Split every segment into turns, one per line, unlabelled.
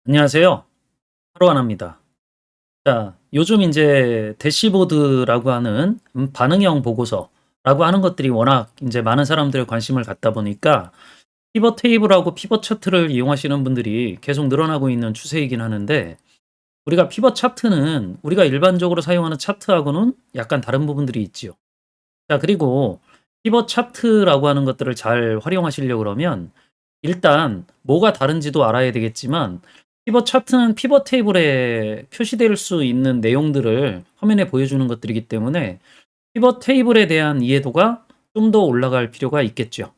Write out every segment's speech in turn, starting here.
안녕하세요. 하루하나입니다. 자, 요즘 이제 대시보드라고 하는 반응형 보고서라고 하는 것들이 워낙 이제 많은 사람들의 관심을 갖다 보니까 피벗 테이블하고 피벗 차트를 이용하시는 분들이 계속 늘어나고 있는 추세이긴 하는데, 우리가 피벗 차트는 우리가 일반적으로 사용하는 차트하고는 약간 다른 부분들이 있지요. 자, 그리고 피벗 차트라고 하는 것들을 잘 활용하시려고 그러면 일단 뭐가 다른지도 알아야 되겠지만, 피벗 차트는 피벗 테이블에 표시될 수 있는 내용들을 화면에 보여주는 것들이기 때문에 피벗 테이블에 대한 이해도가 좀 더 올라갈 필요가 있겠죠.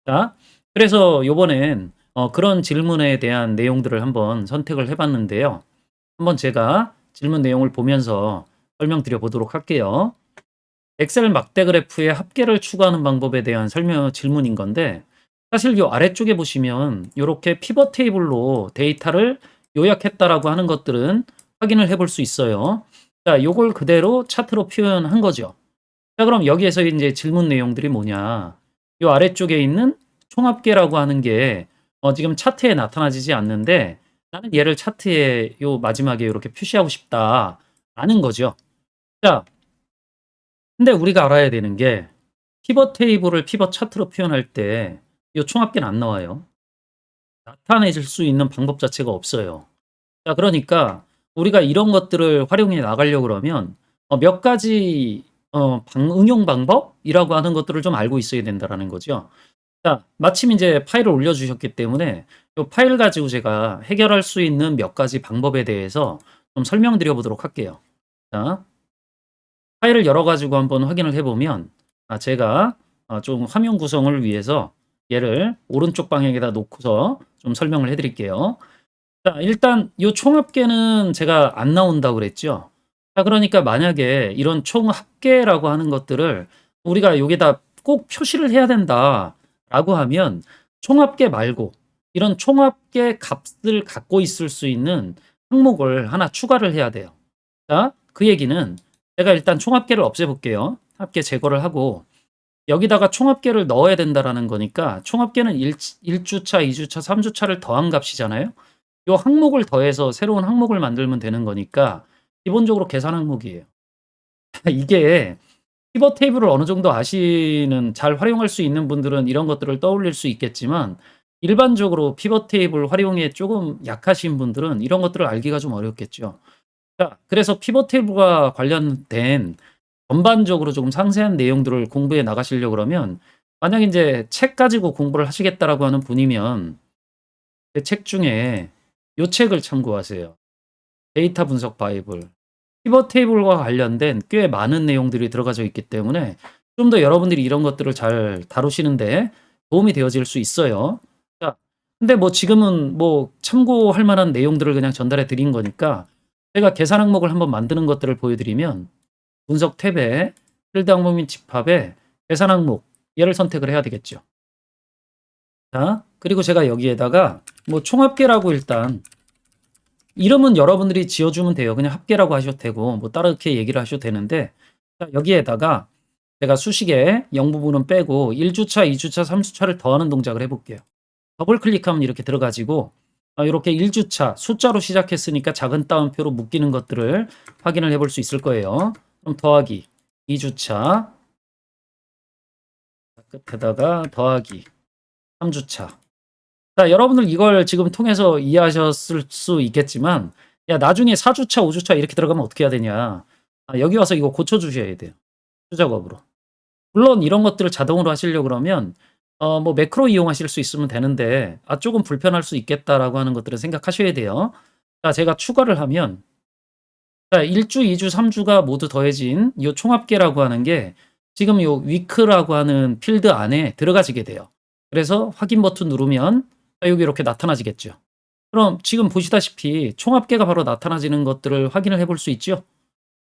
자, 그래서 요번엔 그런 질문에 대한 내용들을 한번 선택을 해 봤는데요. 한번 제가 질문 내용을 보면서 설명드려 보도록 할게요. 엑셀 막대 그래프에 합계를 추가하는 방법에 대한 설명 질문인 건데, 사실 요 아래쪽에 보시면 요렇게 피벗 테이블로 데이터를 요약했다라고 하는 것들은 확인을 해볼 수 있어요. 자, 요걸 그대로 차트로 표현한 거죠. 자, 그럼 여기에서 이제 질문 내용들이 뭐냐? 요 아래쪽에 있는 총합계라고 하는 게 지금 차트에 나타나지지 않는데, 나는 얘를 차트에 요 마지막에 요렇게 표시하고 싶다라는 거죠. 자, 근데 우리가 알아야 되는 게, 피벗 테이블을 피벗 차트로 표현할 때 이 총합계는 안 나와요. 나타내질 수 있는 방법 자체가 없어요. 자, 그러니까 우리가 이런 것들을 활용해 나가려고 그러면 몇 가지 응용 방법이라고 하는 것들을 좀 알고 있어야 된다라는 거죠. 자, 마침 이제 파일을 올려주셨기 때문에 이 파일 가지고 제가 해결할 수 있는 몇 가지 방법에 대해서 좀 설명드려 보도록 할게요. 자, 파일을 열어 가지고 한번 확인을 해 보면, 제가 좀 화면 구성을 위해서 얘를 오른쪽 방향에다 놓고서 좀 설명을 해 드릴게요. 자, 일단 요 총합계는 제가 안 나온다고 그랬죠. 자, 그러니까 만약에 이런 총합계라고 하는 것들을 우리가 여기다 꼭 표시를 해야 된다라고 하면, 총합계 말고 이런 총합계 값을 갖고 있을 수 있는 항목을 하나 추가를 해야 돼요. 자, 그 얘기는 제가 일단 총합계를 없애 볼게요. 합계 제거를 하고 여기다가 총합계를 넣어야 된다라는 거니까, 총합계는 1 주차, 2 주차, 3 주차를 더한 값이잖아요. 요 항목을 더해서 새로운 항목을 만들면 되는 거니까 기본적으로 계산 항목이에요. 이게 피벗 테이블을 어느 정도 아시는, 잘 활용할 수 있는 분들은 이런 것들을 떠올릴 수 있겠지만, 일반적으로 피벗 테이블 활용에 조금 약하신 분들은 이런 것들을 알기가 좀 어렵겠죠. 자, 그래서 피벗 테이블과 관련된 전반적으로 조금 상세한 내용들을 공부해 나가시려고 그러면, 만약 인제 책 가지고 공부를 하시겠다라고 하는 분이면 그 책 중에 요 책을 참고하세요. 데이터 분석 바이블. 피벗 테이블과 관련된 꽤 많은 내용들이 들어가져 있기 때문에 좀 더 여러분들이 이런 것들을 잘 다루시는데 도움이 되어질 수 있어요. 자, 근데 뭐 지금은 뭐 참고할 만한 내용들을 그냥 전달해 드린 거니까, 제가 계산 항목을 한번 만드는 것들을 보여 드리면, 분석 탭에 필드 항목 및 집합에 계산 항목, 얘를 선택을 해야 되겠죠. 자, 그리고 제가 여기에다가 뭐 총합계라고 일단 이름은 여러분들이 지어주면 돼요. 그냥 합계라고 하셔도 되고 뭐 다르게 얘기를 하셔도 되는데, 자, 여기에다가 제가 수식에 0 부분은 빼고 1 주차, 2 주차, 3 주차를 더하는 동작을 해 볼게요. 더블 클릭하면 이렇게 들어 가지고 요렇게 1 주차 숫자로 시작했으니까 작은 따옴표로 묶이는 것들을 확인을 해볼 수 있을 거예요. 그럼 더하기 2 주차, 끝에다가 더하기 3 주차. 자, 여러분들 이걸 지금 통해서 이해하셨을 수 있겠지만, 야, 나중에 4 주차, 5 주차 이렇게 들어가면 어떻게 해야 되냐. 여기 와서 이거 고쳐 주셔야 돼요, 수작업으로. 물론 이런 것들을 자동으로 하시려고 그러면 뭐 매크로 이용하실 수 있으면 되는데, 조금 불편할 수 있겠다라고 하는 것들은 생각하셔야 돼요. 자, 제가 추가를 하면, 자, 1 주, 2 주, 3 주가 모두 더해진 요 총합계라고 하는 게 지금 요 위크라고 하는 필드 안에 들어가지게 돼요. 그래서 확인 버튼 누르면 여기 이렇게 나타나지겠죠. 그럼 지금 보시다시피 총합계가 바로 나타나지는 것들을 확인을 해볼 수 있죠.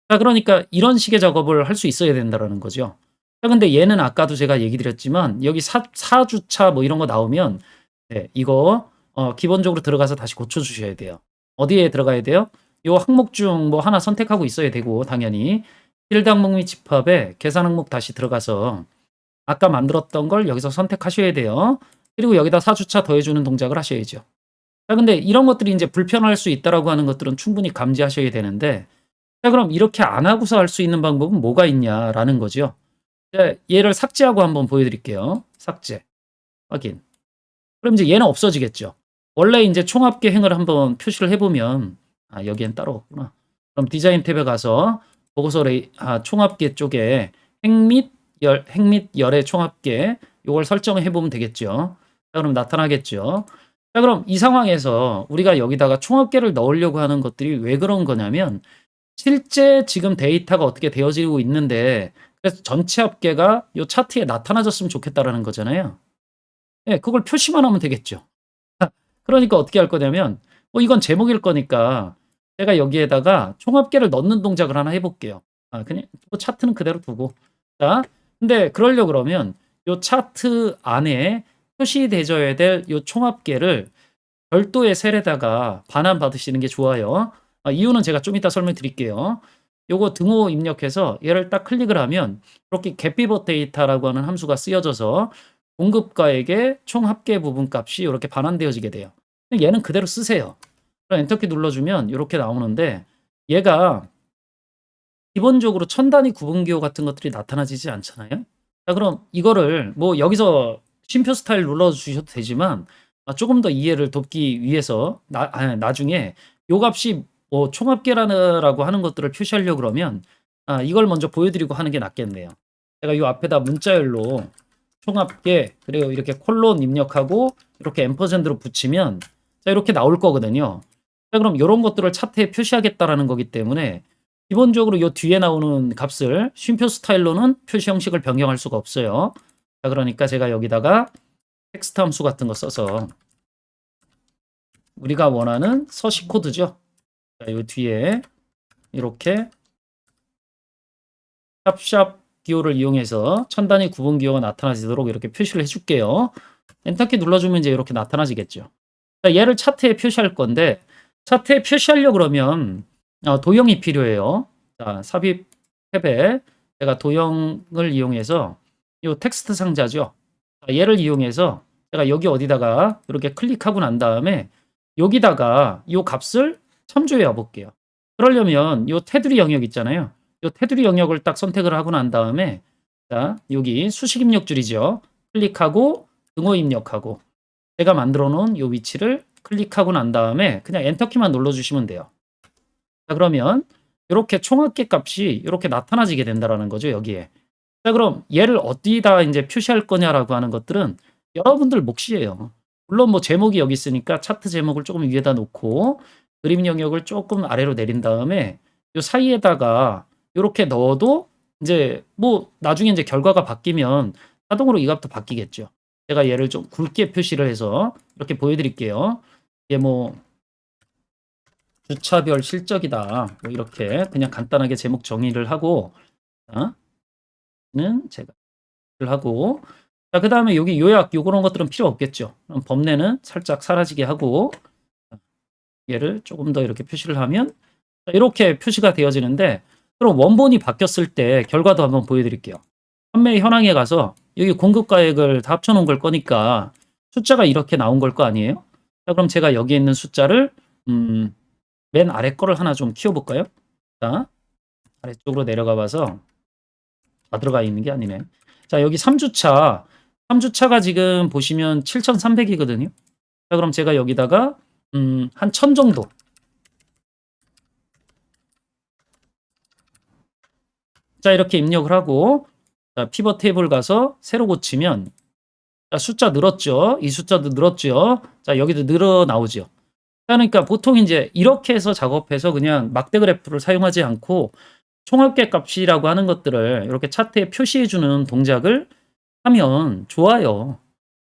자, 그러니까 이런 식의 작업을 할 수 있어야 된다라는 거죠. 자, 근데 얘는 아까도 제가 얘기 드렸지만 여기 4 주차 뭐 이런 거 나오면, 네, 이거 기본적으로 들어가서 다시 고쳐 주셔야 돼요. 어디에 들어가야 돼요? 요 항목 중 뭐 하나 선택하고 있어야 되고, 당연히 필드 항목 및 집합에 계산 항목 다시 들어가서 아까 만들었던 걸 여기서 선택하셔야 돼요. 그리고 여기다 4 주차 더해 주는 동작을 하셔야죠. 자 근데 이런 것들이 인제 불편할 수 있다라고 하는 것들은 충분히 감지하셔야 되는데 자 그럼 이렇게 안 하고서 할 수 있는 방법은 뭐가 있냐라는 거죠. 자 얘를 삭제하고 한번 보여 드릴게요. 삭제. 확인. 그럼 이제 얘는 없어지겠죠. 원래 인제 총합계 행을 한번 표시를 해 보면 아 여기엔 따로 없구나. 그럼 디자인 탭에 가서 보고서 총합계 쪽에 행 및 열의 총합계 요걸 설정을 해 보면 되겠죠. 자 그럼 나타나겠죠. 자 그럼 이 상황에서 우리가 여기다가 총합계를 넣으려고 하는 것들이 왜 그런 거냐면 실제 지금 데이터가 어떻게 되어지고 있는데 그래서 전체 합계가 요 차트에 나타나졌으면 좋겠다라는 거잖아요. 예 그걸 표시만 하면 되겠죠. 그러니까 어떻게 할 거냐면 이건 제목일 거니까 제가 여기에다가 총합계를 넣는 동작을 하나 해 볼게요. 아 그냥 차트는 그대로 두고. 자 근데 그러려 그러면 요 차트 안에 표시되져야 될 요 총합계를 별도의 셀에다가 반환받으시는 게 좋아요. 이유는 제가 좀 이따 설명드릴게요. 요거 등호 입력해서 얘를 딱 클릭을 하면 이렇게 getPivot data라고 하는 함수가 쓰여져서 공급가액의 총 합계 부분 값이 이렇게 반환되어지게 돼요. 얘는 그대로 쓰세요. 그럼 엔터키 눌러주면 이렇게 나오는데 얘가 기본적으로 천 단위 구분기호 같은 것들이 나타나지지 않잖아요. 자 그럼 이거를 뭐 여기서 쉼표 스타일 눌러주셔도 되지만 조금 더 이해를 돕기 위해서 나중에 요 값이 뭐 총합계라고 하는 것들을 표시하려고 그러면 이걸 먼저 보여드리고 하는 게 낫겠네요. 제가 요 앞에다 문자열로 총합계 그리고 이렇게 콜론 입력하고 이렇게 앰퍼센드로 붙이면 자 이렇게 나올 거거든요. 자 그럼 요런 것들을 차트에 표시하겠다라는 거기 때문에 기본적으로 요 뒤에 나오는 값을 쉼표 스타일로는 표시 형식을 변경할 수가 없어요. 자 그러니까 제가 여기다가 텍스트 함수 같은 거 써서 우리가 원하는 서식 코드죠. 자, 요 뒤에 이렇게 샵샵 기호를 이용해서 천 단위 구분 기호가 나타나지도록 이렇게 표시를 해줄게요. 엔터키 눌러주면 이제 이렇게 나타나지겠죠. 자, 얘를 차트에 표시할 건데 차트에 표시하려고 그러면 도형이 필요해요. 자, 삽입 탭에 제가 도형을 이용해서 이 텍스트 상자죠. 자, 얘를 이용해서 제가 여기 어디다가 이렇게 클릭하고 난 다음에 여기다가 이 값을 참조해 와 볼게요. 그러려면 이 테두리 영역 있잖아요. 이 테두리 영역을 딱 선택을 하고 난 다음에 자, 여기 수식 입력줄이죠. 클릭하고 등호 입력하고 제가 만들어 놓은 이 위치를 클릭하고 난 다음에 그냥 엔터키만 눌러주시면 돼요. 자 그러면 이렇게 총합계 값이 이렇게 나타나지게 된다라는 거죠 여기에. 자 그럼 얘를 어디다 이제 표시할 거냐라고 하는 것들은 여러분들 몫이에요. 물론 뭐 제목이 여기 있으니까 차트 제목을 조금 위에다 놓고 그림 영역을 조금 아래로 내린 다음에 요 사이에다가 요렇게 넣어도 이제 뭐 나중에 이제 결과가 바뀌면 자동으로 이 값도 바뀌겠죠. 제가 얘를 좀 굵게 표시를 해서 이렇게 보여드릴게요. 이게 뭐 주차별 실적이다. 뭐 이렇게 그냥 간단하게 제목 정의를 하고 는 제가 하고 자 그다음에 여기 요약 요런 것들은 필요 없겠죠. 그럼 범례는 살짝 사라지게 하고 얘를 조금 더 이렇게 표시를 하면 이렇게 표시가 되어지는데 그럼 원본이 바뀌었을 때 결과도 한번 보여드릴게요. 판매 현황에 가서 여기 공급가액을 다 합쳐놓은 걸 거니까 숫자가 이렇게 나온 걸 거 아니에요? 자 그럼 제가 여기 있는 숫자를 맨 아래 거를 하나 좀 키워볼까요? 자 아래쪽으로 내려가 봐서 다 들어가 있는 게 아니네. 자 여기 3주차가 지금 보시면 7,300이거든요. 자 그럼 제가 여기다가 한 1000 정도 자 이렇게 입력을 하고 자 피벗 테이블 가서 새로 고치면 자 숫자 늘었죠. 이 숫자도 늘었죠. 자 여기도 늘어 나오죠. 그러니까 보통 이제 이렇게 해서 작업해서 그냥 막대 그래프를 사용하지 않고 총합계 값이라고 하는 것들을 이렇게 차트에 표시해 주는 동작을 하면 좋아요.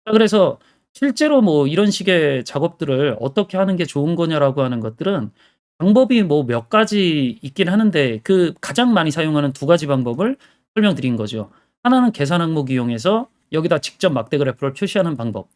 자 그래서 실제로 뭐 이런 식의 작업들을 어떻게 하는 게 좋은 거냐라고 하는 것들은 방법이 뭐 몇 가지 있긴 하는데 그 가장 많이 사용하는 두 가지 방법을 설명드린 거죠. 하나는 계산 항목 이용해서 여기다 직접 막대 그래프를 표시하는 방법.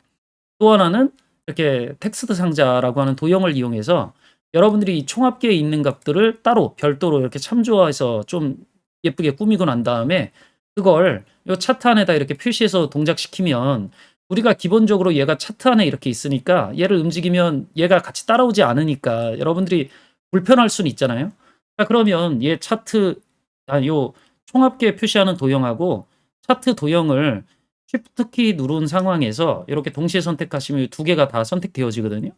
또 하나는 이렇게 텍스트 상자라고 하는 도형을 이용해서 여러분들이 이 총합계에 있는 값들을 따로 별도로 이렇게 참조해서 좀 예쁘게 꾸미고 난 다음에 그걸 요 차트 안에다 이렇게 표시해서 동작시키면 우리가 기본적으로 얘가 차트 안에 이렇게 있으니까 얘를 움직이면 얘가 같이 따라오지 않으니까 여러분들이 불편할 수는 있잖아요. 자 그러면 얘 차트 요 총합계 표시하는 도형하고 차트 도형을 쉬프트 키 누른 상황에서 이렇게 동시에 선택하시면 두 개가 다 선택되어지거든요.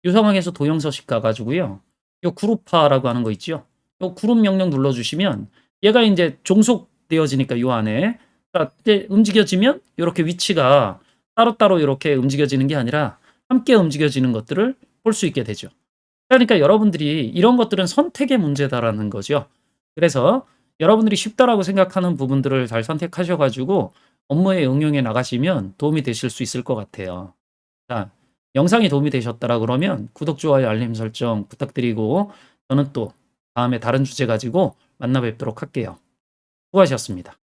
이 상황에서 도형 서식 가 가지고요. 요 그룹화라고 하는 거 있죠. 요 그룹 명령 눌러 주시면 얘가 인제 종속되어지니까 요 안에 자 이제 움직여지면 요렇게 위치가 따로따로 요렇게 움직여지는 게 아니라 함께 움직여지는 것들을 볼 수 있게 되죠. 그러니까 여러분들이 '이런 것들은 선택의 문제다.'라는 거죠. 그래서 여러분들이 쉽다라고 생각하는 부분들을 잘 선택하셔 가지고 업무에 응용해 나가시면 도움이 되실 수 있을 것 같아요. 자, 영상이 도움이 되셨더라 그러면 구독, 좋아요, 알림 설정 부탁드리고 저는 또 다음에 다른 주제 가지고 만나 뵙도록 할게요. 수고하셨습니다.